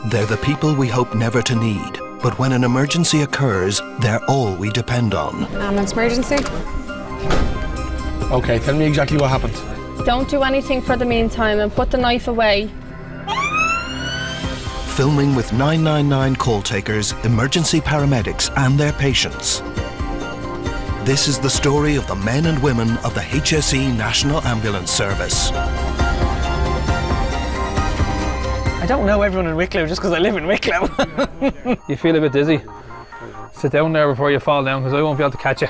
They're the people we hope never to need, but when an emergency occurs, they're all we depend on. Ambulance emergency. Okay, tell me exactly what happened. Don't do anything for the meantime and put the knife away. Filming with 999 call takers, emergency paramedics and their patients. This is the story of the men and women of the HSE National Ambulance Service. I don't know everyone in Wicklow just because I live in Wicklow. You feel a bit dizzy. Sit down there before you fall down because I won't be able to catch you.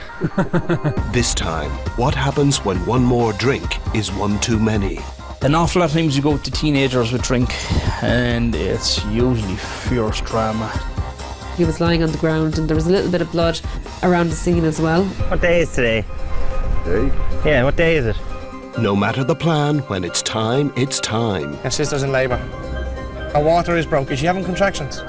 This time, what happens when one more drink is one too many? An awful lot of times you go to teenagers with drink and it's usually fierce drama. He was lying on the ground and there was a little bit of blood around the scene as well. What day is today? Day? Yeah, what day is it? No matter the plan, when it's time, it's time. My sister's in labour. Her water is broke. Is she having contractions?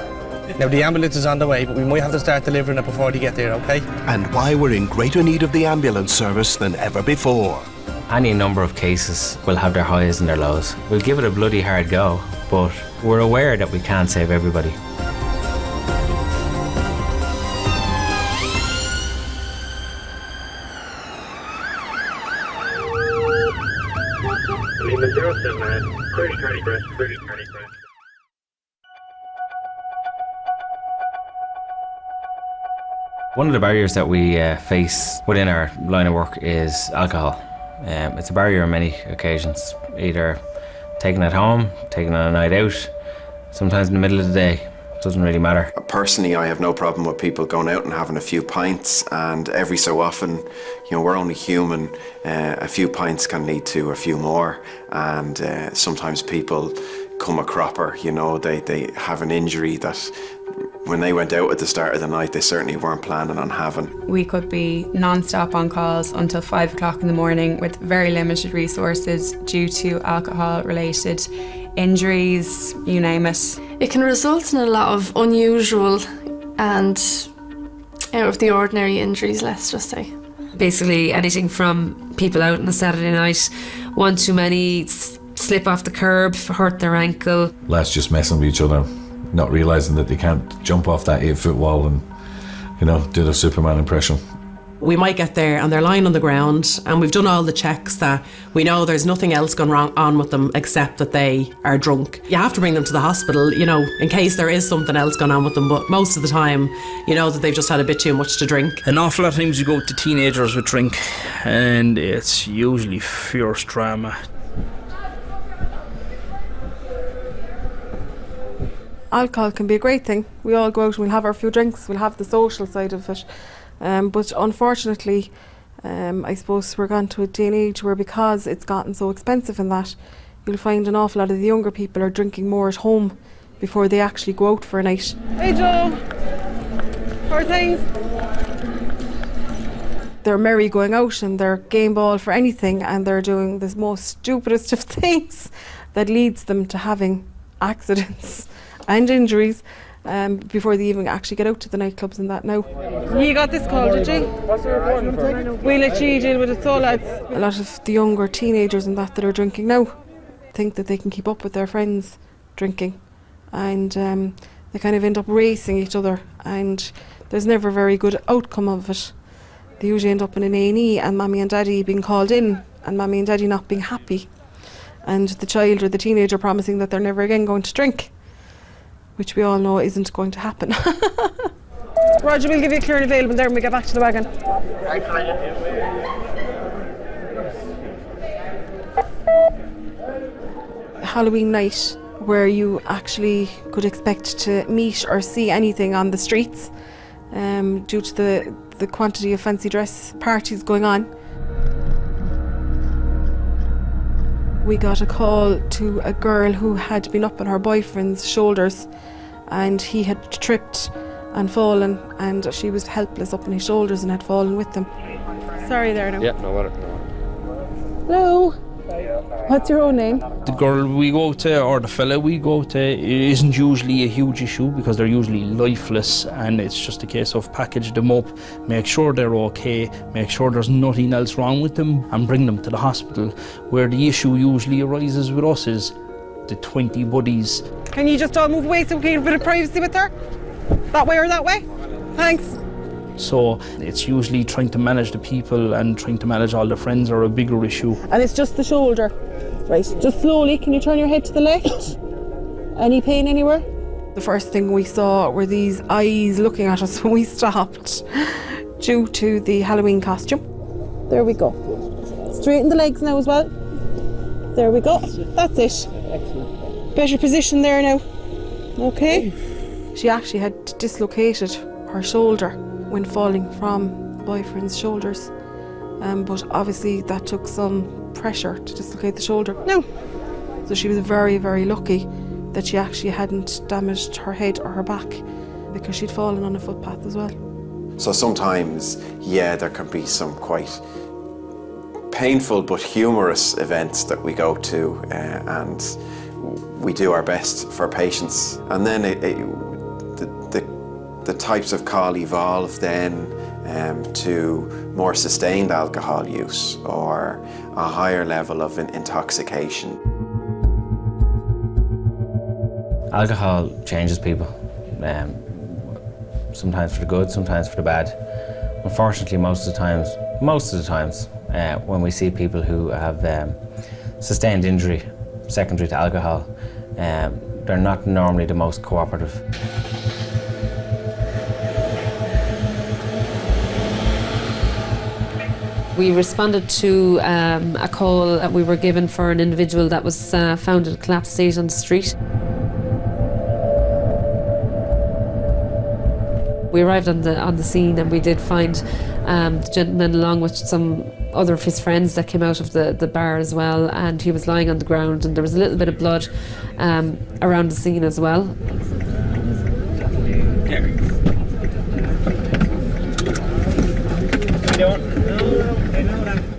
Now the ambulance is on the way, but we might have to start delivering it before they get there, okay? And why we're in greater need of the ambulance service than ever before. Any number of cases will have their highs and their lows. We'll give it a bloody hard go, but we're aware that we can't save everybody. One of the barriers that we face within our line of work is alcohol. It's a barrier on many occasions, either taking it home, taking it on a night out, sometimes in the middle of the day. It doesn't really matter. Personally, I have no problem with people going out and having a few pints, and every so often, you know, we're only human. A few pints can lead to a few more, and sometimes people come a cropper, you know, they have an injury that when they went out at the start of the night, they certainly weren't planning on having. We could be non-stop on calls until 5 o'clock in the morning with very limited resources due to alcohol-related injuries, you name it. It can result in a lot of unusual and out of the ordinary injuries, let's just say. Basically anything from people out on a Saturday night, one too many, slip off the curb, hurt their ankle. Lads just messing with each other, not realising that they can't jump off that 8-foot wall and, you know, do the Superman impression. We might get there and they're lying on the ground and we've done all the checks that we know there's nothing else going wrong on with them except that they are drunk. You have to bring them to the hospital, you know, in case there is something else going on with them, but most of the time, you know that they've just had a bit too much to drink. An awful lot of times you go to teenagers with drink and it's usually fierce drama. Alcohol can be a great thing. We all go out and we'll have our few drinks, we'll have the social side of it. But unfortunately, I suppose we're gone to a day and age where because it's gotten so expensive and that, you'll find an awful lot of the younger people are drinking more at home before they actually go out for a night. Hey Joe, how are things? They're merry going out and they're game ball for anything and they're doing the most stupidest of things that leads them to having accidents and injuries before they even actually get out to the nightclubs and that now. You got this call, did you? What's the report? We'll let you deal with it, so lads. A lot of the younger teenagers and that are drinking now think that they can keep up with their friends drinking, and they kind of end up racing each other, and there's never a very good outcome of it. They usually end up in an A&E and mommy and daddy being called in and mommy and daddy not being happy, and the child or the teenager promising that they're never again going to drink, which we all know isn't going to happen. Roger, we'll give you a clear and available there when we get back to the wagon. Halloween night, where you actually could expect to meet or see anything on the streets due to the quantity of fancy dress parties going on. We got a call to a girl who had been up on her boyfriend's shoulders and he had tripped and fallen and she was helpless up on his shoulders and had fallen with them. Sorry there now. Yeah, no matter. Hello. What's your own name? The girl we go to, or the fella we go to, it isn't usually a huge issue because they're usually lifeless and it's just a case of package them up, make sure they're okay, make sure there's nothing else wrong with them and bring them to the hospital. Where the issue usually arises with us is to 20 buddies. Can you just all move away so we can get a bit of privacy with her? That way or that way? Thanks. So it's usually trying to manage the people and trying to manage all the friends are a bigger issue. And it's just the shoulder. Right, just slowly, can you turn your head to the left? Any pain anywhere? The first thing we saw were these eyes looking at us when we stopped due to the Halloween costume. There we go. Straighten the legs now as well. There we go. That's it. Better position there now. Okay. She actually had dislocated her shoulder when falling from the boyfriend's shoulders. But obviously that took some pressure to dislocate the shoulder. No. So she was very, very lucky that she actually hadn't damaged her head or her back because she'd fallen on a footpath as well. So sometimes, yeah, there can be some quite painful but humorous events that we go to and we do our best for patients. And then the types of call evolve then to more sustained alcohol use or a higher level of intoxication. Alcohol changes people, sometimes for the good, sometimes for the bad. Unfortunately, most of the times, when we see people who have sustained injury secondary to alcohol, they're not normally the most cooperative. We responded to a call that we were given for an individual that was found in a collapsed state on the street. We arrived on the scene and we did find the gentleman along with some other of his friends that came out of the bar as well, and he was lying on the ground and there was a little bit of blood around the scene as well.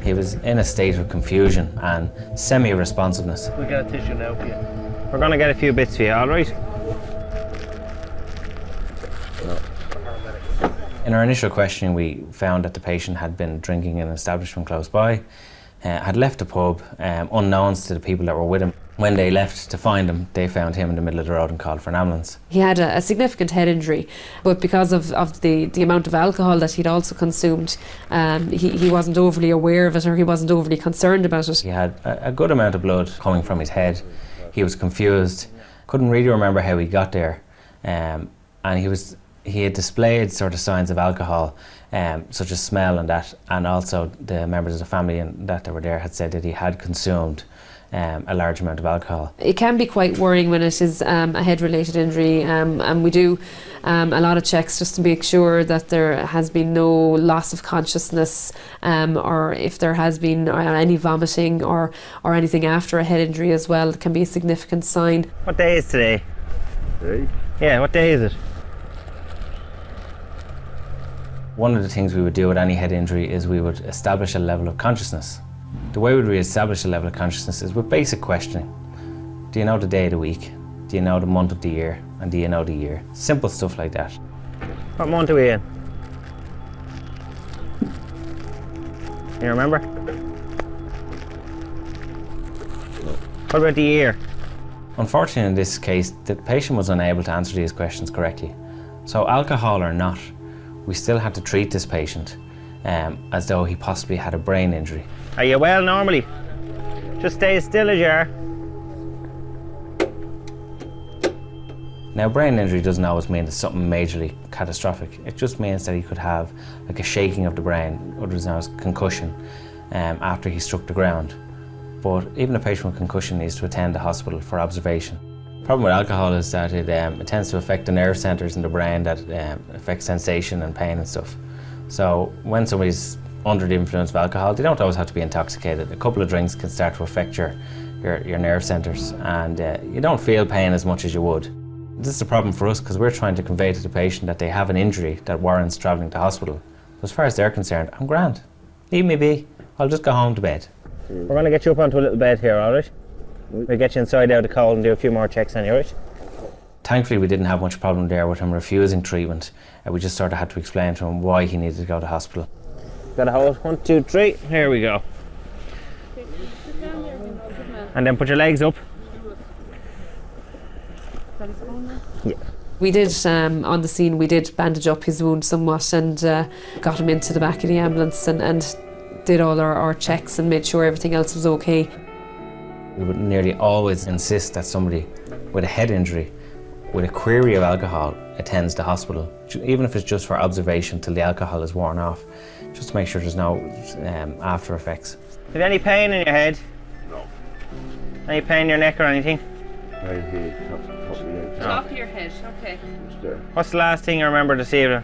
He was in a state of confusion and semi-responsiveness. We'll get a tissue now for you. We're going to get a few bits for you, all right? In our initial questioning, we found that the patient had been drinking in an establishment close by, had left the pub, unknowns to the people that were with him. When they left to find him, they found him in the middle of the road and called for an ambulance. He had a significant head injury, but because of the amount of alcohol that he'd also consumed, he wasn't overly aware of it, or he wasn't overly concerned about it. He had a good amount of blood coming from his head. He was confused, couldn't really remember how he got there, and he had displayed sort of signs of alcohol, such as smell and that, and also the members of the family and that were there had said that he had consumed a large amount of alcohol. It can be quite worrying when it is a head-related injury, and we do a lot of checks just to make sure that there has been no loss of consciousness, or if there has been any vomiting or anything after a head injury as well. It can be a significant sign. What day is today? Today? Yeah, what day is it? One of the things we would do with any head injury is we would establish a level of consciousness. The way we would establish a level of consciousness is with basic questioning. Do you know the day of the week? Do you know the month of the year? And do you know the year? Simple stuff like that. What month are we in? You remember? What about the year? Unfortunately, in this case, the patient was unable to answer these questions correctly. So alcohol or not, we still had to treat this patient as though he possibly had a brain injury. Are you well normally? Just stay as still as you are. Now, brain injury doesn't always mean it's something majorly catastrophic. It just means that he could have like a shaking of the brain, otherwise known as concussion, after he struck the ground. But even a patient with concussion needs to attend the hospital for observation. The problem with alcohol is that it tends to affect the nerve centres in the brain that affect sensation and pain and stuff. So when somebody's under the influence of alcohol, they don't always have to be intoxicated. A couple of drinks can start to affect your nerve centres, and you don't feel pain as much as you would. This is a problem for us because we're trying to convey to the patient that they have an injury that warrants travelling to hospital. As far as they're concerned, I'm grand. Leave me be. I'll just go home to bed. We're going to get you up onto a little bed here, all right? We'll get you inside out of the cold and do a few more checks on you, all right? Thankfully, we didn't have much problem there with him refusing treatment. We just sort of had to explain to him why he needed to go to hospital. Got a hold. 1, 2, 3. Here we go. And then put your legs up. Yeah. We did, on the scene, we did bandage up his wound somewhat and got him into the back of the ambulance and did all our checks and made sure everything else was okay. We would nearly always insist that somebody with a head injury, with a query of alcohol, attends the hospital, even if it's just for observation till the alcohol is worn off, just to make sure there's no after effects. Have you any pain in your head? No. Any pain in your neck or anything? Right here, Top of your head, okay. What's the last thing you remember this evening?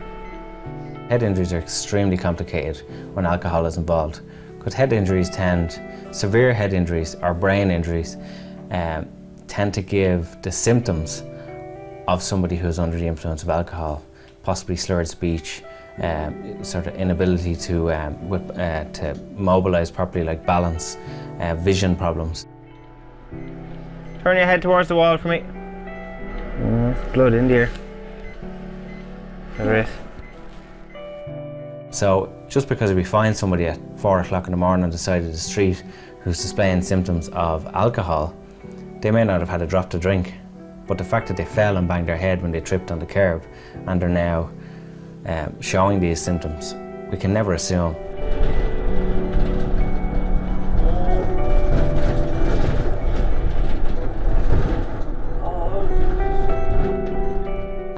Head injuries are extremely complicated when alcohol is involved, because head injuries severe head injuries or brain injuries tend to give the symptoms of somebody who's under the influence of alcohol, possibly slurred speech, sort of inability to mobilise properly, like balance, vision problems. Turn your head towards the wall for me. There's blood in there. There is. So just because we find somebody at 4 o'clock in the morning on the side of the street who's displaying symptoms of alcohol, they may not have had a drop to drink, but the fact that they fell and banged their head when they tripped on the curb and are now showing these symptoms, we can never assume.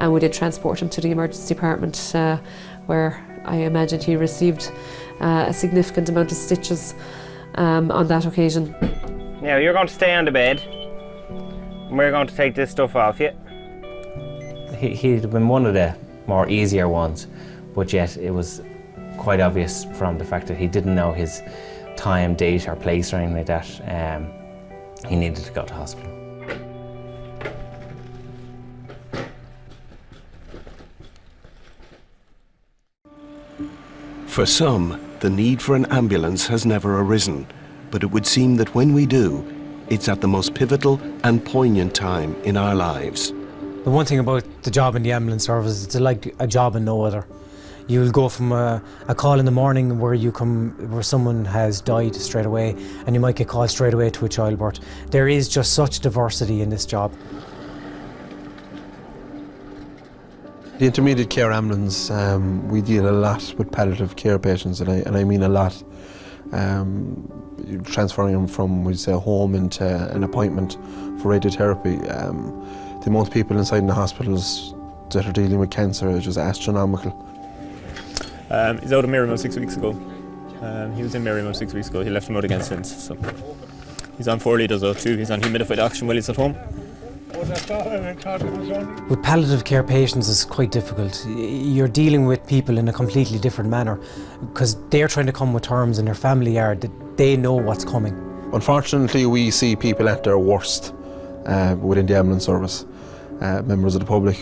And we did transport him to the emergency department where I imagine he received a significant amount of stitches on that occasion. Now you're going to stay on the bed and we're going to take this stuff off you. He'd been one of the more easier ones, but yet it was quite obvious from the fact that he didn't know his time, date or place or anything like that. He needed to go to hospital. For some, the need for an ambulance has never arisen, but it would seem that when we do, it's at the most pivotal and poignant time in our lives. The one thing about the job in the ambulance service, it's like a job and no other. You'll go from a call in the morning where someone has died straight away, and you might get called straight away to a childbirth. There is just such diversity in this job. The intermediate care ambulance, we deal a lot with palliative care patients, and I mean a lot. Transferring them from, we say, home into an appointment for radiotherapy. The amount of people inside in the hospitals that are dealing with cancer is just astronomical. He's out of Marymo 6 weeks ago. He was in Marymo 6 weeks ago. He left him out again since. So he's on 4 litres O2. He's on humidified oxygen while he's at home. With palliative care patients, it's quite difficult. You're dealing with people in a completely different manner because they're trying to come with terms, and their family are that they know what's coming. Unfortunately, we see people at their worst within the ambulance service. Members of the public,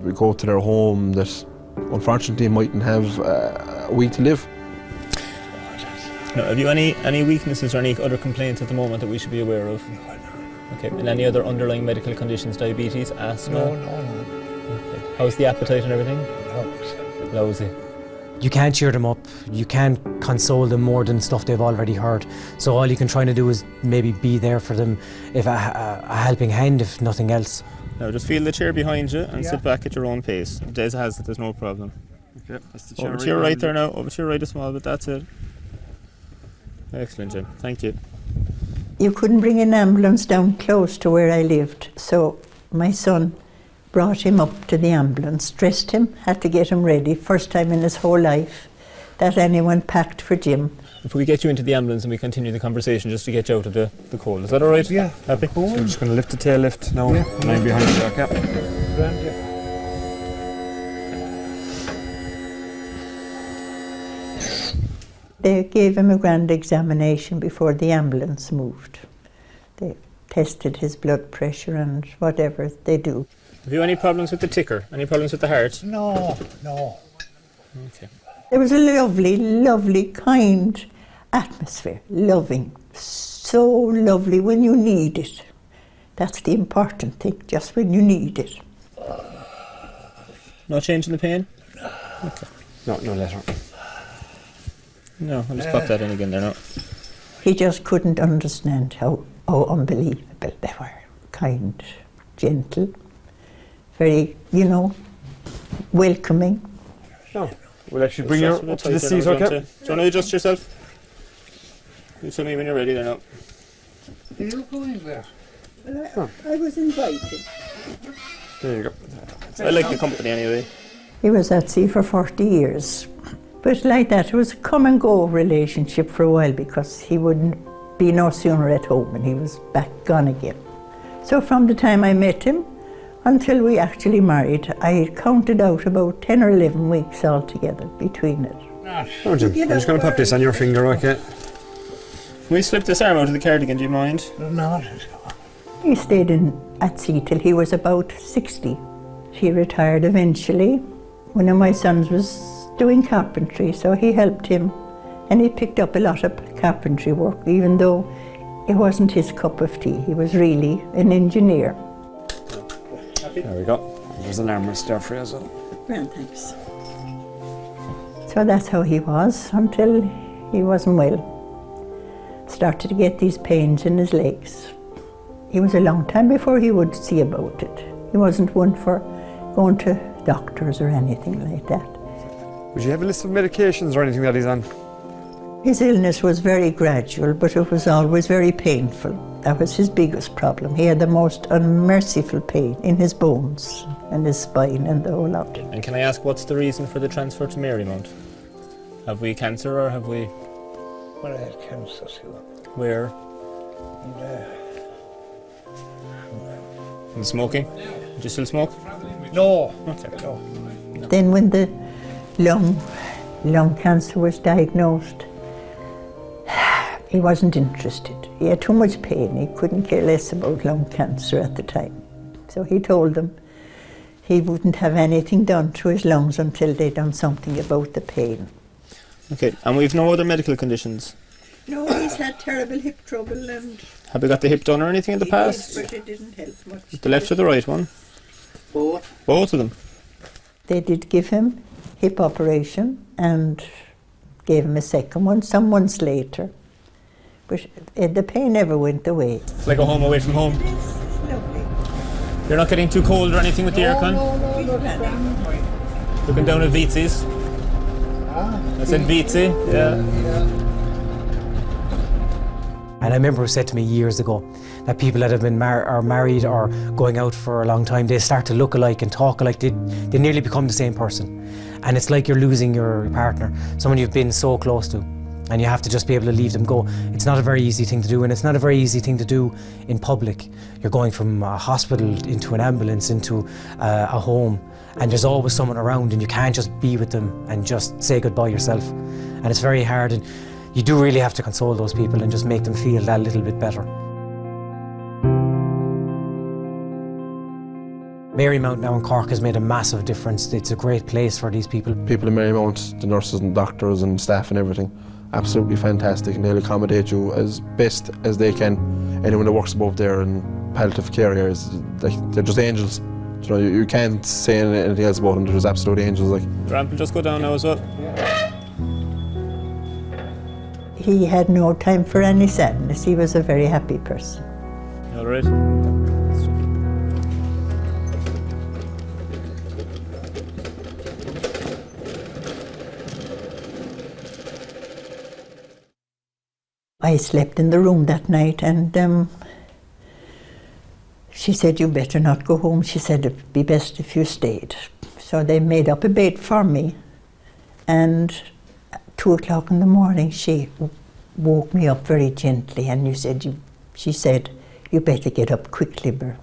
we go to their home that unfortunately mightn't have a week to live. Now, have you any weaknesses or any other complaints at the moment that we should be aware of? Okay, and any other underlying medical conditions, diabetes, asthma? No. Okay. How's the appetite and everything? Lousy. You can't cheer them up, you can't console them more than stuff they've already heard. So all you can try to do is maybe be there for them, if a helping hand, if nothing else. Now just feel the chair behind you and sit back at your own pace. Des has it, there's no problem. Okay, that's the chair. Over to your right there now, over to your right a small bit, that's it. Excellent, Jim, thank you. You couldn't bring an ambulance down close to where I lived, so my son brought him up to the ambulance, dressed him, had to get him ready, first time in his whole life that anyone packed for Jim. If we get you into the ambulance and we continue the conversation just to get you out of the cold, is that alright? Yeah. Happy? Cool. So we're just going to lift the tail lift now, and I'm behind the back, yeah. They gave him a grand examination before the ambulance moved. They tested his blood pressure and whatever they do. Have you any problems with the ticker? Any problems with the heart? No. Okay. There was a lovely, lovely, kind atmosphere, loving, so lovely when you need it. That's the important thing, just when you need it. No change in the pain? Okay. No letter. No, I'll just pop that in again there now. He just couldn't understand how unbelievable they were. Kind, gentle, very, welcoming. Oh, we'll actually bring you up to the seat, okay? Do you want to adjust yourself? You tell me when you're ready then. Are you going there? Well, I was invited. There you go. I like the company anyway. He was at sea for 40 years. But like that, it was a come and go relationship for a while because he wouldn't be no sooner at home and he was back gone again. So from the time I met him until we actually married, I counted out about 10 or 11 weeks altogether between it. Oh, Jim, I'm just going to pop this on your finger, okay? Can we slip this arm out of the cardigan, do you mind? No. He stayed at sea till he was about 60. He retired eventually. One of my sons was doing carpentry, so he helped him and he picked up a lot of carpentry work, even though it wasn't his cup of tea. He was really an engineer. There we go. There's an armrest there for you as well. Well, thanks. So that's how he was until he wasn't well. Started to get these pains in his legs. It was a long time before he would see about it. He wasn't one for going to doctors or anything like that. Would you have a list of medications or anything that he's on? His illness was very gradual, but it was always very painful. That was his biggest problem. He had the most unmerciful pain in his bones and his spine and the whole lot. And can I ask what's the reason for the transfer to Marymount? Have we cancer or have we... Well, I had cancer too. Where? And smoking? Do you still smoke? No. Okay. No. Then when the lung cancer was diagnosed, he wasn't interested. He had too much pain. He couldn't care less about lung cancer at the time. So he told them he wouldn't have anything done to his lungs until they'd done something about the pain. Okay, and we've no other medical conditions? No, he's had terrible hip trouble and... Have we got the hip done or anything in the past? But it didn't help much. The left or the right one? Both. Both of them? They did give him hip operation and gave him a second one some months later. But the pain never went away. It's like a home away from home. Lovely. You're not getting too cold or anything with the aircon? No. Looking down at Vizi's? I said Vizi, yeah. And I remember it was said to me years ago that people that have been married or going out for a long time, they start to look alike and talk alike. They nearly become the same person. And it's like you're losing your partner, someone you've been so close to. And you have to just be able to leave them go. It's not a very easy thing to do, and it's not a very easy thing to do in public. You're going from a hospital into an ambulance, into a home, and there's always someone around and you can't just be with them and just say goodbye yourself. And it's very hard, and you do really have to console those people and just make them feel that little bit better. Marymount now in Cork has made a massive difference. It's a great place for these people. People in Marymount, the nurses and doctors and staff and everything, absolutely fantastic, and they'll accommodate you as best as they can. Anyone that works above there in palliative care areas, they're just angels. You know, you can't say anything else about them. They're just absolute angels. Like. The ramp will just go down now as well. He had no time for any sadness. He was a very happy person. You all right? I slept in the room that night and she said, "You better not go home." She said, "It'd be best if you stayed." So they made up a bed for me, and at 2 o'clock in the morning she woke me up very gently and she said, "You better get up quickly, Bert."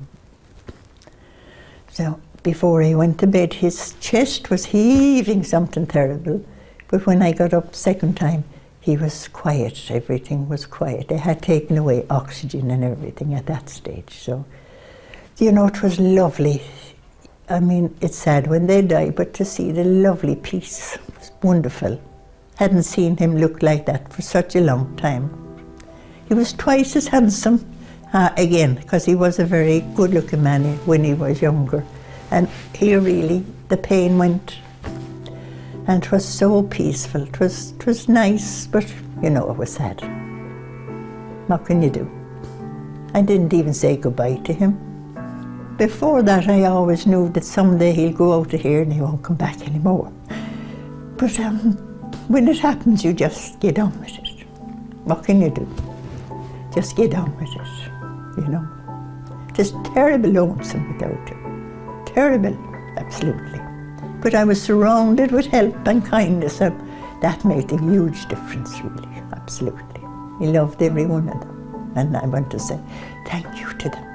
So before he went to bed, his chest was heaving something terrible, but when I got up second time, he was quiet, everything was quiet. They had taken away oxygen and everything at that stage. So, you know, it was lovely. I mean, it's sad when they die, but to see the lovely peace was wonderful. Hadn't seen him look like that for such a long time. He was twice as handsome again, because he was a very good-looking man when he was younger. And he really, the pain went. And it was so peaceful. It was nice, but you know, it was sad. What can you do? I didn't even say goodbye to him. Before that, I always knew that someday he'll go out of here and he won't come back anymore. But when it happens, you just get on with it. What can you do? Just get on with it, you know. Just terrible lonesome without him. Terrible, absolutely. But I was surrounded with help and kindness, and that made a huge difference, really, absolutely. He loved every one of them, and I want to say thank you to them.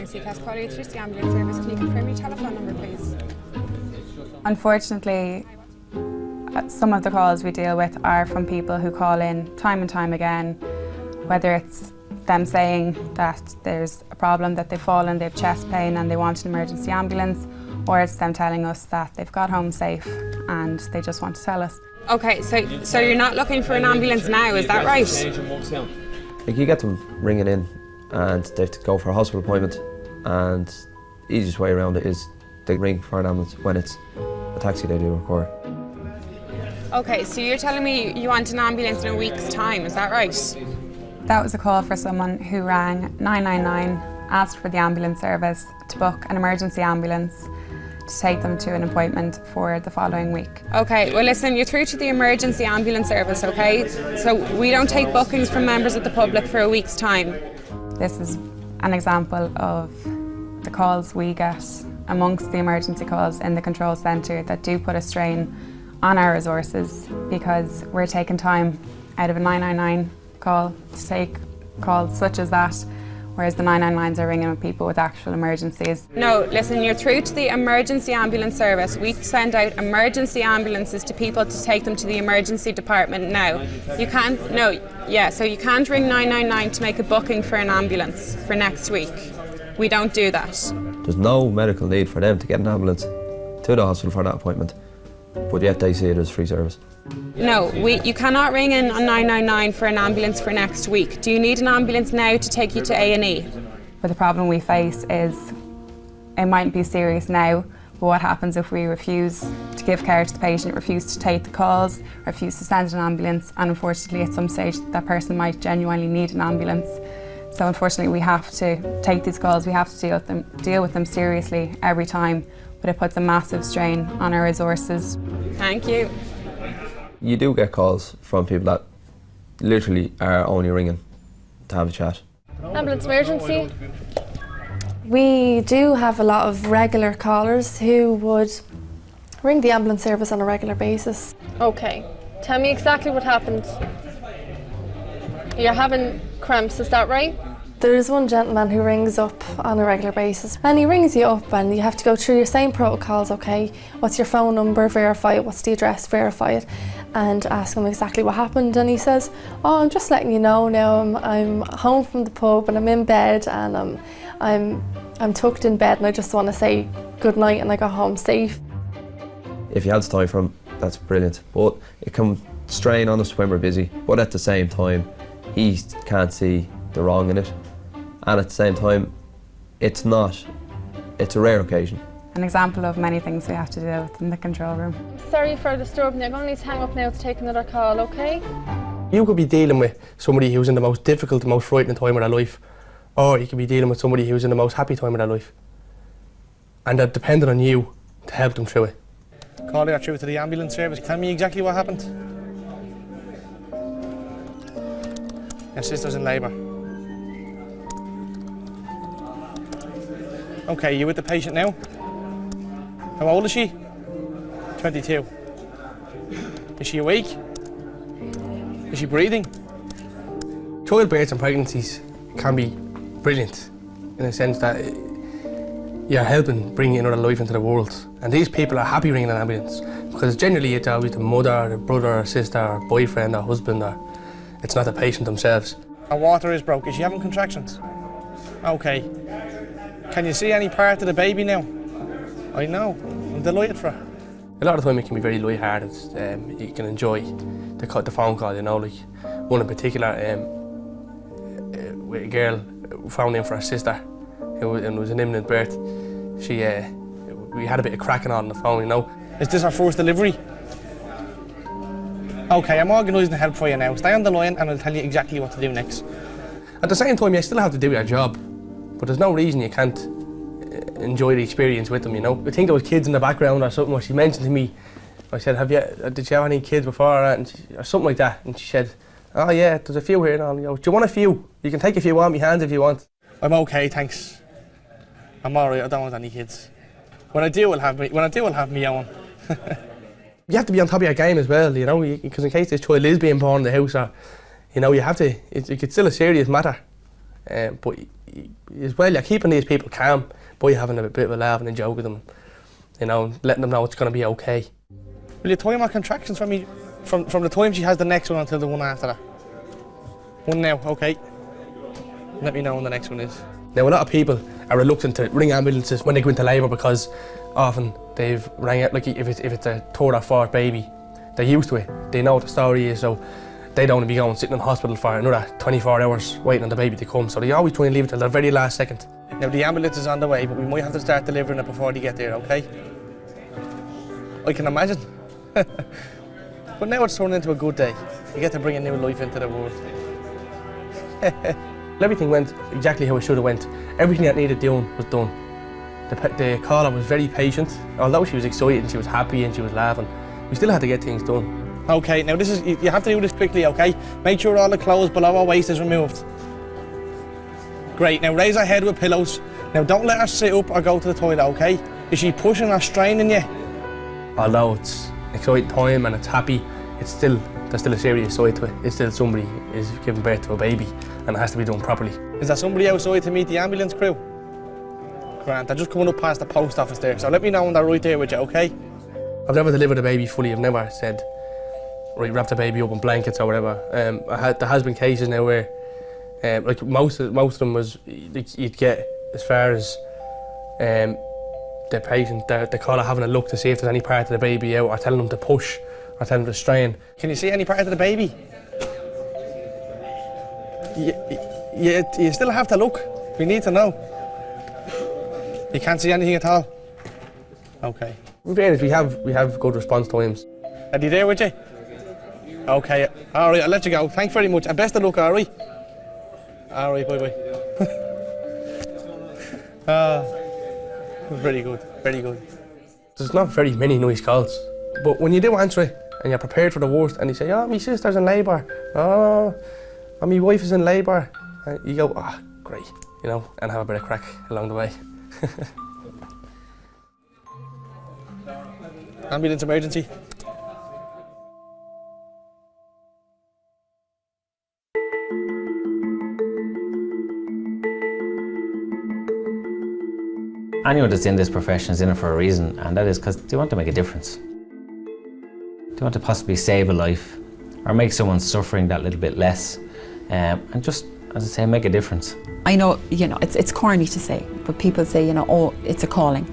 CCAS Quality HSE Ambulance Service, can you confirm your telephone number, please? Unfortunately, some of the calls we deal with are from people who call in time and time again, whether it's them saying that there's a problem, that they've fallen, they have chest pain and they want an emergency ambulance, or it's them telling us that they've got home safe and they just want to tell us. Okay, so you're not looking for an ambulance now, is that right? Like, you get them ringing in and they have to go for a hospital appointment, and the easiest way around it is they ring for an ambulance when it's a taxi they do require. Okay, so you're telling me you want an ambulance in a week's time, is that right? That was a call for someone who rang 999, asked for the ambulance service to book an emergency ambulance to take them to an appointment for the following week. Okay, well listen, you're through to the emergency ambulance service, okay? So we don't take bookings from members of the public for a week's time. This is an example of the calls we get amongst the emergency calls in the control centre that do put a strain on our resources, because we're taking time out of a 999 call to take calls such as that, whereas the 999s are ringing with people with actual emergencies. No, listen, you're through to the emergency ambulance service. We send out emergency ambulances to people to take them to the emergency department now. You can't, so you can't ring 999 to make a booking for an ambulance for next week. We don't do that. There's no medical need for them to get an ambulance to the hospital for that appointment, but yet they see it as free service. No, you cannot ring in on 999 for an ambulance for next week. Do you need an ambulance now to take you to A&E? But the problem we face is it might be serious now, but what happens if we refuse to give care to the patient, refuse to take the calls, refuse to send an ambulance, and unfortunately at some stage that person might genuinely need an ambulance. So unfortunately we have to take these calls, we have to deal with them seriously every time, but it puts a massive strain on our resources. Thank you. You do get calls from people that literally are only ringing to have a chat. Ambulance emergency. We do have a lot of regular callers who would ring the ambulance service on a regular basis. Okay, tell me exactly what happened. You're having cramps, is that right? There's one gentleman who rings up on a regular basis, and he rings you up and you have to go through your same protocols, okay? What's your phone number, verify it, what's the address, verify it, and ask him exactly what happened, and he says, oh, I'm just letting you know now, I'm home from the pub and I'm in bed and I'm tucked in bed and I just want to say good night and I got home safe. If you had time for him, that's brilliant, but it can strain on us when we're busy, but at the same time, he can't see the wrong in it. And at the same time, it's a rare occasion. An example of many things we have to deal with in the control room. Sorry for disturbing you, I'm going to need to hang up now to take another call, okay? You could be dealing with somebody who's in the most difficult, the most frightening time of their life, or you could be dealing with somebody who's in the most happy time of their life. And they're dependent on you to help them through it. Caller through to the ambulance service, tell me exactly what happened. Your sister's in labour. Okay, you with the patient now? How old is she? 22. Is she awake? Is she breathing? Childbirths and pregnancies can be brilliant in a sense that you're helping bring another life into the world. And these people are happy ringing an ambulance because generally it's always the mother, the brother, or sister, or boyfriend, or husband, or it's not the patient themselves. Her water is broke. Is she having contractions? Okay. Can you see any part of the baby now? I know. I'm delighted for her. A lot of the time it can be very light-hearted. You can enjoy the phone call, you know, like one in particular, with a girl found in for her sister who was an imminent birth. She we had a bit of cracking on the phone, you know. Is this our first delivery? Okay, I'm organising the help for you now. Stay on the line and I'll tell you exactly what to do next. At the same time, you still have to do your job, but there's no reason you can't enjoy the experience with them, you know. I think there was kids in the background or something, or she mentioned to me, I said, did you have any kids before? Or something like that, and she said, oh yeah, there's a few here now. You know, do you want a few? You can take a few on my hands if you want. I'm okay, thanks. I'm alright, I don't want any kids. When I do, I'll have me own. You have to be on top of your game as well, you know, because in case this child is being born in the house, or, you know, you have to, it's still a serious matter. But as well, you're keeping these people calm by having a bit of a laugh and a joke with them, you know, letting them know it's going to be okay. Will you time our contractions for me from the time she has the next one until the one after that? One now, okay. Let me know when the next one is. Now, a lot of people are reluctant to ring ambulances when they go into labour because often they've rang out, like if it's a third or fourth baby, they're used to it. They know what the story is, so they don't want to be going sitting in hospital for another 24 hours waiting on the baby to come, so they always try and leave it till the very last second. Now, the ambulance is on the way, but we might have to start delivering it before they get there, okay? I can imagine. But now it's turned into a good day. You get to bring a new life into the world. Everything went exactly how it should have went. Everything that needed doing was done. The caller was very patient. Although she was excited and she was happy and she was laughing, we still had to get things done. Okay, now this is, you have to do this quickly, okay? Make sure all the clothes below our waist is removed. Great, now raise her head with pillows. Now don't let her sit up or go to the toilet, okay? Is she pushing or straining you? Although it's exciting time and it's happy, there's still a serious side to it. It's still somebody is giving birth to a baby and it has to be done properly. Is there somebody outside to meet the ambulance crew? Grant, they're just coming up past the post office there, so let me know when they're right there with you, okay? I've never delivered a baby fully. I've never said, right, wrap the baby up in blankets or whatever. There has been cases now where, like most of them was, you'd get as far as the patient, the caller having a look to see if there's any part of the baby out, or telling them to push, or telling them to strain. Can you see any part of the baby? You still have to look. We need to know. You can't see anything at all? Okay. In fairness, we have good response times. Are you there with you? Okay, alright, I'll let you go. Thanks very much, and best of luck, alright? Alright, bye-bye. Very good, very good. There's not very many nice calls, but when you do answer it, and you're prepared for the worst, and you say, oh, my sister's in labour, oh, my wife is in labour, and you go, ah, oh, great, you know, and have a bit of crack along the way. Ambulance emergency. Anyone that's in this profession is in it for a reason, and that is because they want to make a difference. They want to possibly save a life or make someone's suffering that little bit less, and just, as I say, make a difference. I know, you know, it's corny to say, but people say, you know, oh, it's a calling.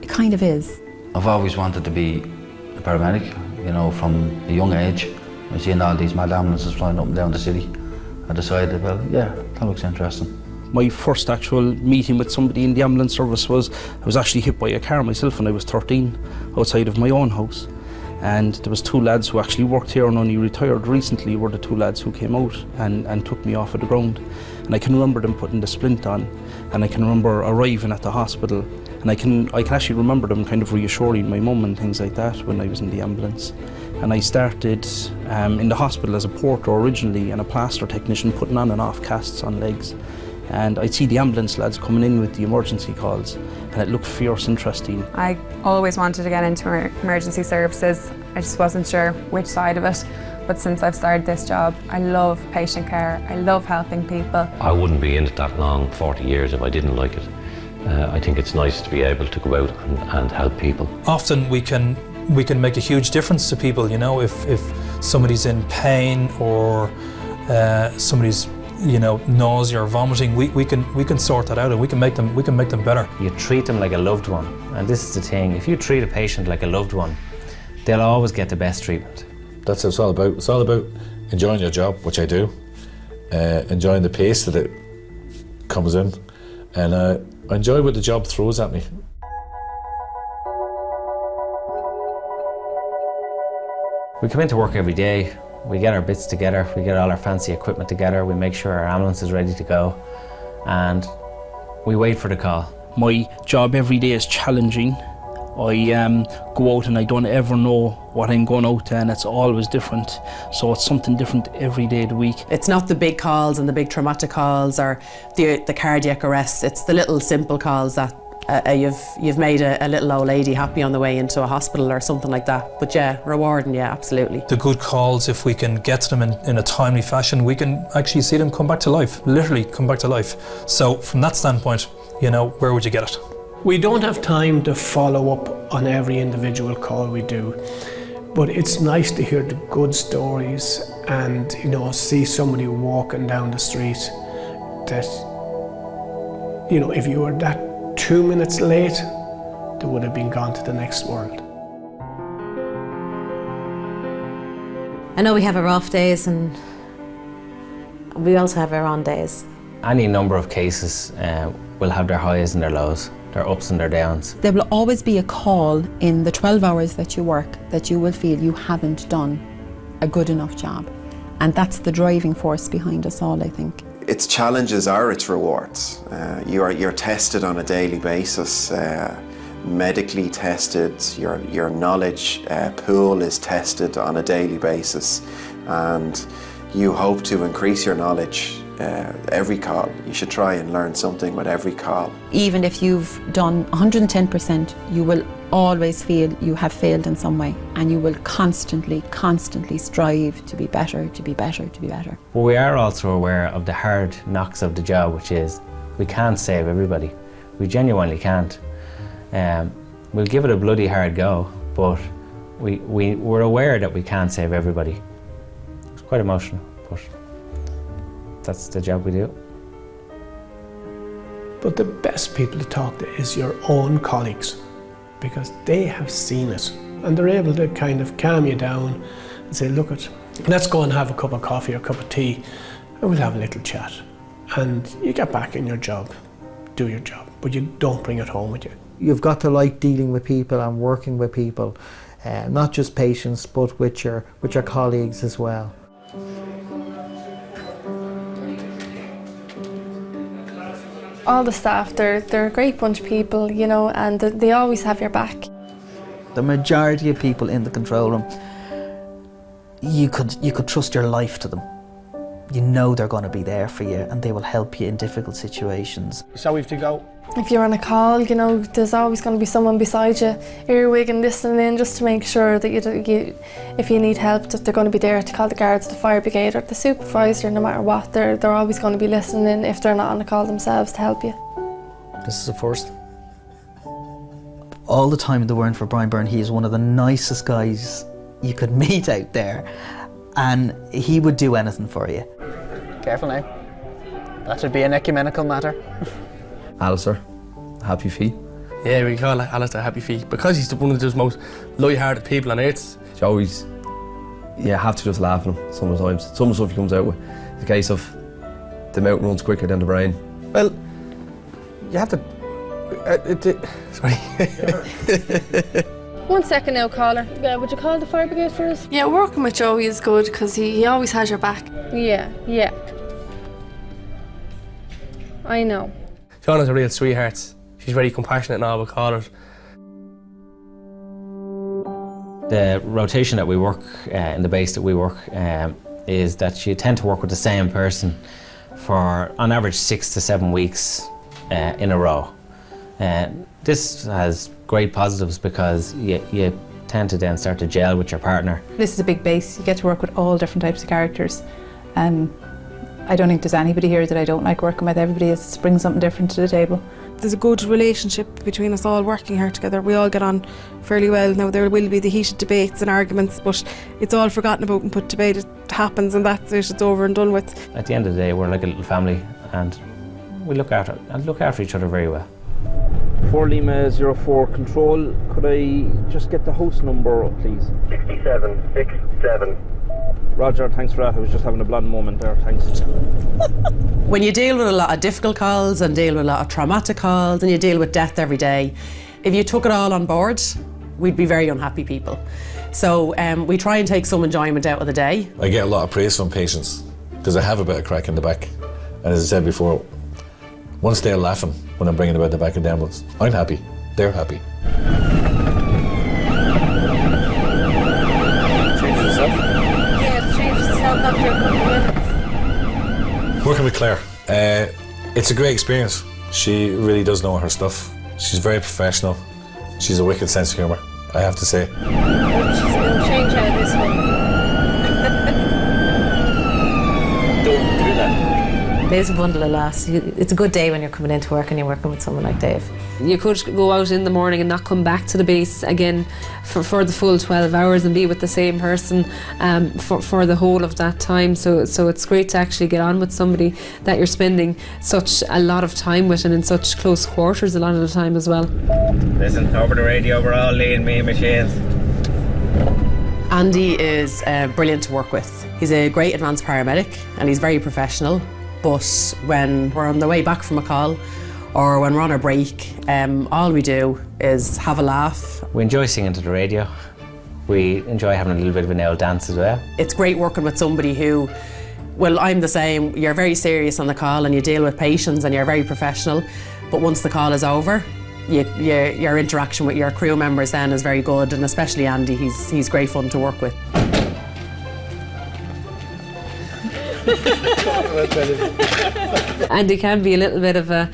It kind of is. I've always wanted to be a paramedic, you know, from a young age. I was seeing all these mad ambulances flying up and down the city. I decided, well, yeah, that looks interesting. My first actual meeting with somebody in the ambulance service was, I was actually hit by a car myself when I was 13, outside of my own house. And there was two lads who actually worked here and only retired recently, were the two lads who came out and took me off of the ground. And I can remember them putting the splint on, and I can remember arriving at the hospital, and I can actually remember them kind of reassuring my mum and things like that when I was in the ambulance. And I started in the hospital as a porter originally and a plaster technician, putting on and off casts on legs. And I'd see the ambulance lads coming in with the emergency calls, and it looked fierce interesting. I always wanted to get into emergency services. I just wasn't sure which side of it. But since I've started this job, I love patient care. I love helping people. I wouldn't be in it that long, 40 years, if I didn't like it. I think it's nice to be able to go out and help people. Often we can make a huge difference to people, you know, if somebody's in pain or somebody's, you know, nausea or vomiting, we can sort that out and we can make them better. You treat them like a loved one, and this is the thing, if you treat a patient like a loved one, they'll always get the best treatment. That's what it's all about. It's all about enjoying your job, which I do, enjoying the pace that it comes in, and I enjoy what the job throws at me. We come into work every day, we get our bits together, we get all our fancy equipment together, we make sure our ambulance is ready to go, and we wait for the call. My job every day is challenging. I go out and I don't ever know what I'm going out to, and it's always different. So it's something different every day of the week. It's not the big calls and the big traumatic calls or the cardiac arrests. It's the little simple calls that you've made a little old lady happy on the way into a hospital or something like that. But yeah, rewarding, yeah, absolutely. The good calls, if we can get to them in a timely fashion, we can actually see them come back to life, literally come back to life. So from that standpoint, you know, where would you get it? We don't have time to follow up on every individual call we do, but it's nice to hear the good stories and, you know, see somebody walking down the street that, you know, if you were that 2 minutes late, they would have been gone to the next world. I know we have our off days and we also have our on days. Any number of cases will have their highs and their lows, their ups and their downs. There will always be a call in the 12 hours that you work that you will feel you haven't done a good enough job. And that's the driving force behind us all, I think. Its challenges are its rewards. You're tested on a daily basis, medically tested, your knowledge pool is tested on a daily basis, and you hope to increase your knowledge every call. You should try and learn something with every call. Even if you've done 110%, you will always feel you have failed in some way, and you will constantly strive to be better, to be better, to be better. But we are also aware of the hard knocks of the job, which is we can't save everybody. We genuinely can't. We'll give it a bloody hard go, but we're aware that we can't save everybody. It's quite emotional, but that's the job we do. But the best people to talk to is your own colleagues, because they have seen it and they're able to kind of calm you down and say, look, let's go and have a cup of coffee or a cup of tea and we'll have a little chat. And you get back in your job, do your job, but you don't bring it home with you. You've got to like dealing with people and working with people, not just patients, but with your colleagues as well. All the staff, they're a great bunch of people, you know, and they always have your back. The majority of people in the control room, you could trust your life to them. You know they're going to be there for you and they will help you in difficult situations. So we have to go. If you're on a call, you know, there's always going to be someone beside you, earwigging, listening in, just to make sure that if you need help, that they're going to be there to call the guards, the fire brigade or the supervisor, no matter what. They're always going to be listening in if they're not on a call themselves to help you. This is a first. All the time in the world for Brian Byrne, he is one of the nicest guys you could meet out there, and he would do anything for you. Careful now. That should be an ecumenical matter. Alistair, happy feet. Yeah, we call Alistair Happy Feet because he's one of those most light-hearted people on earth. You always, have to just laugh at him sometimes. Some stuff he comes out with. It's a case of the mouth runs quicker than the brain. Well, you have to. Sorry. 1 second now, caller. Yeah, would you call the fire brigade for us? Yeah, working with Joey is good because he always has your back. Yeah. I know. Shauna's a real sweetheart. She's very compassionate and all with callers. The rotation that we work in the base that we work is that you tend to work with the same person for, on average, 6 to 7 weeks in a row. This has great positives because you tend to then start to gel with your partner. This is a big base. You get to work with all different types of characters. I don't think there's anybody here that I don't like working with. Everybody brings something different to the table. There's a good relationship between us all working here together. We all get on fairly well. Now there will be the heated debates and arguments, but it's all forgotten about and put to bed. It happens and that's it, it's over and done with. At the end of the day, we're like a little family and we look after each other very well. 4 Lima 04 Control, could I just get the house number, please? 6767. Roger, thanks for that. I was just having a blunt moment there, thanks. When you deal with a lot of difficult calls and deal with a lot of traumatic calls and you deal with death every day, if you took it all on board, we'd be very unhappy people. So we try and take some enjoyment out of the day. I get a lot of praise from patients because I have a bit of crack in the back. And as I said before, once they're laughing when I'm bringing about the back of the ambulance, I'm happy, they're happy. Changes itself? Yeah, it changes itself after a couple of minutes. Working with Claire, it's a great experience. She really does know her stuff. She's very professional. She's a wicked sense of humour, I have to say. She's going to change out of this one. Don't do that. Dave's a bundle of laughs. It's a good day when you're coming into work and you're working with someone like Dave. You could go out in the morning and not come back to the base again for the full 12 hours and be with the same person for the whole of that time. So it's great to actually get on with somebody that you're spending such a lot of time with and in such close quarters a lot of the time as well. Listen, over the radio, we're all lean me machines. Andy is brilliant to work with. He's a great advanced paramedic and he's very professional. But when we're on the way back from a call or when we're on a break, all we do is have a laugh. We enjoy singing to the radio. We enjoy having a little bit of an old dance as well. It's great working with somebody who, well, I'm the same. You're very serious on the call and you deal with patients and you're very professional. But once the call is over, your interaction with your crew members then is very good, and especially Andy, he's great fun to work with. Andy can be a little bit of a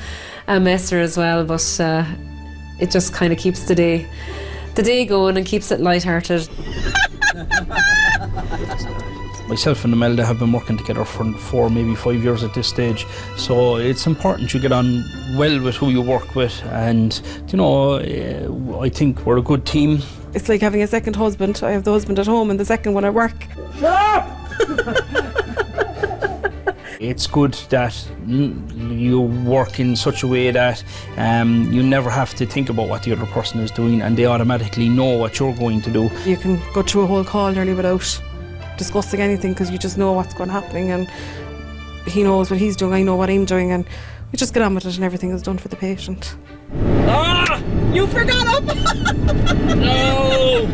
messer as well, but it just kind of keeps the day going and keeps it lighthearted. Myself and Imelda have been working together for 4, maybe 5 years at this stage, so it's important you get on well with who you work with, and you know, I think we're a good team. It's like having a second husband. I have the husband at home and the second one at work. It's good that you work in such a way that you never have to think about what the other person is doing and they automatically know what you're going to do. You can go through a whole call nearly without discussing anything because you just know what's going to happen, and he knows what he's doing, I know what I'm doing, and we just get on with it and everything is done for the patient. Ah! You forgot him! No!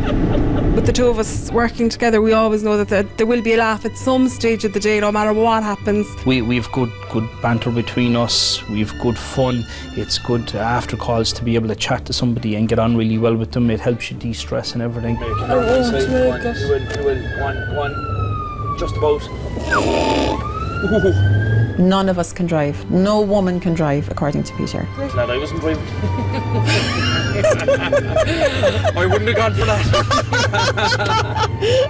With the two of us working together, we always know that there will be a laugh at some stage of the day, no matter what happens. We've good banter between us, we've good fun. It's good after calls to be able to chat to somebody and get on really well with them. It helps you de-stress and everything. I won't make it. You will. One. Just about. None of us can drive. No woman can drive, according to Peter. Glad I wasn't driving. I wouldn't have gone for that.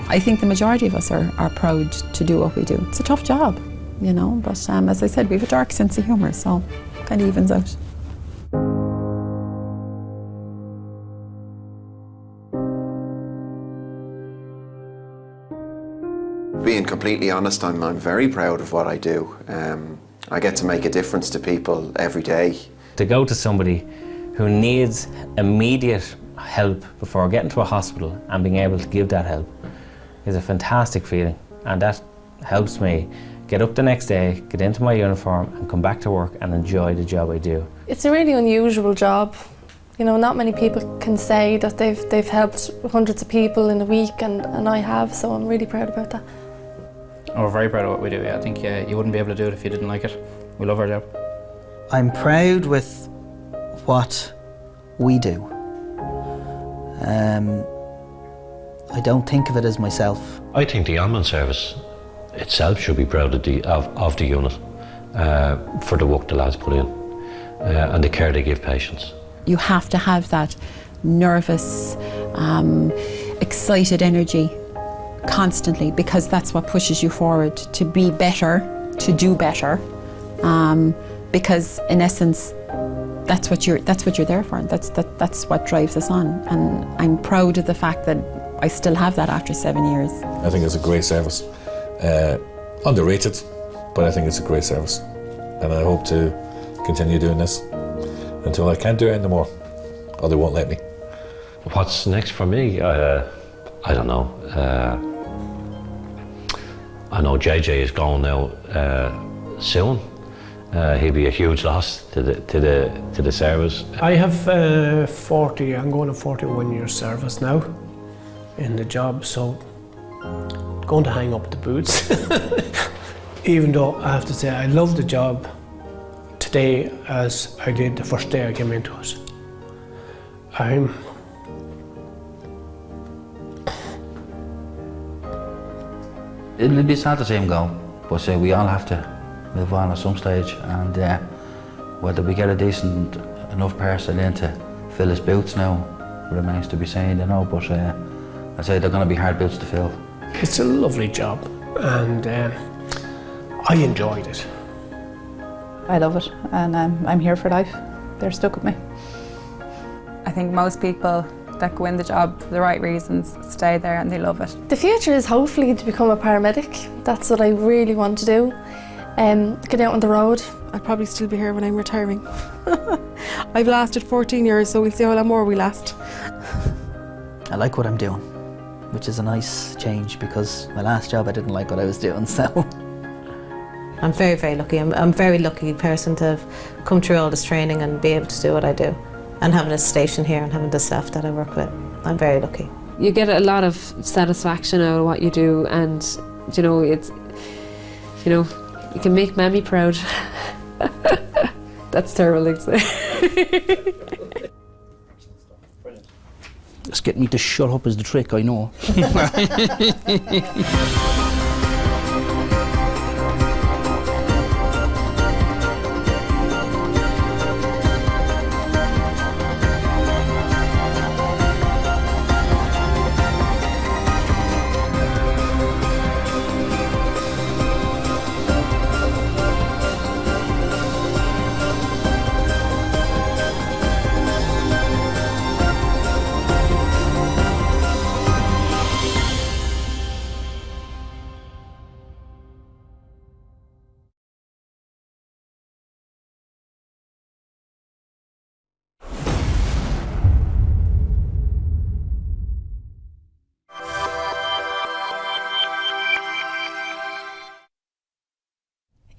I think the majority of us are proud to do what we do. It's a tough job, you know, but as I said, we have a dark sense of humour, so it kind of evens out. Being completely honest, I'm very proud of what I do. I get to make a difference to people every day. To go to somebody who needs immediate help before getting to a hospital and being able to give that help is a fantastic feeling, and that helps me get up the next day, get into my uniform and come back to work and enjoy the job I do. It's a really unusual job. You know, not many people can say that they've helped hundreds of people in a week, and I have, so I'm really proud about that. We're very proud of what we do. I think you wouldn't be able to do it if you didn't like it. We love our job. I'm proud with what we do. I don't think of it as myself. I think the ambulance service itself should be proud of the unit for the work the lads put in and the care they give patients. You have to have that nervous, excited energy constantly, because that's what pushes you forward to be better, to do better, because in essence that's what you're there for. That's what drives us on, and I'm proud of the fact that I still have that after 7 years. I think it's a great service. Underrated, but I think it's a great service, and I hope to continue doing this until I can't do it anymore, or they won't let me. What's next for me? I don't know. I know JJ is going now soon. He'd be a huge loss to the service. I have I'm going to 41 years service now in the job, so going to hang up the boots. Even though I have to say I love the job today as I did the first day I came into it. It'll be sad to see him go, but we all have to move on at some stage, and whether we get a decent enough person in to fill his boots now remains to be seen, you know, but I'd say they're going to be hard boots to fill. It's a lovely job, and I enjoyed it. I love it, and I'm here for life. They're stuck with me. I think most people that go in the job for the right reasons stay there and they love it. The future is hopefully to become a paramedic. That's what I really want to do. Get out on the road. I'll probably still be here when I'm retiring. I've lasted 14 years, so we'll see how long more we last. I like what I'm doing, which is a nice change because my last job I didn't like what I was doing, so. I'm very, very lucky. I'm a very lucky person to have come through all this training and be able to do what I do. And having a station here and having the staff that I work with. I'm very lucky. You get a lot of satisfaction out of what you do, and you know, you can make Mammy proud. That's terrible thing to say. Just get me to shut up is the trick, I know.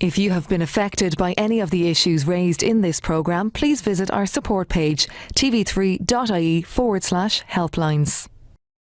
If you have been affected by any of the issues raised in this programme, please visit our support page, tv3.ie/helplines.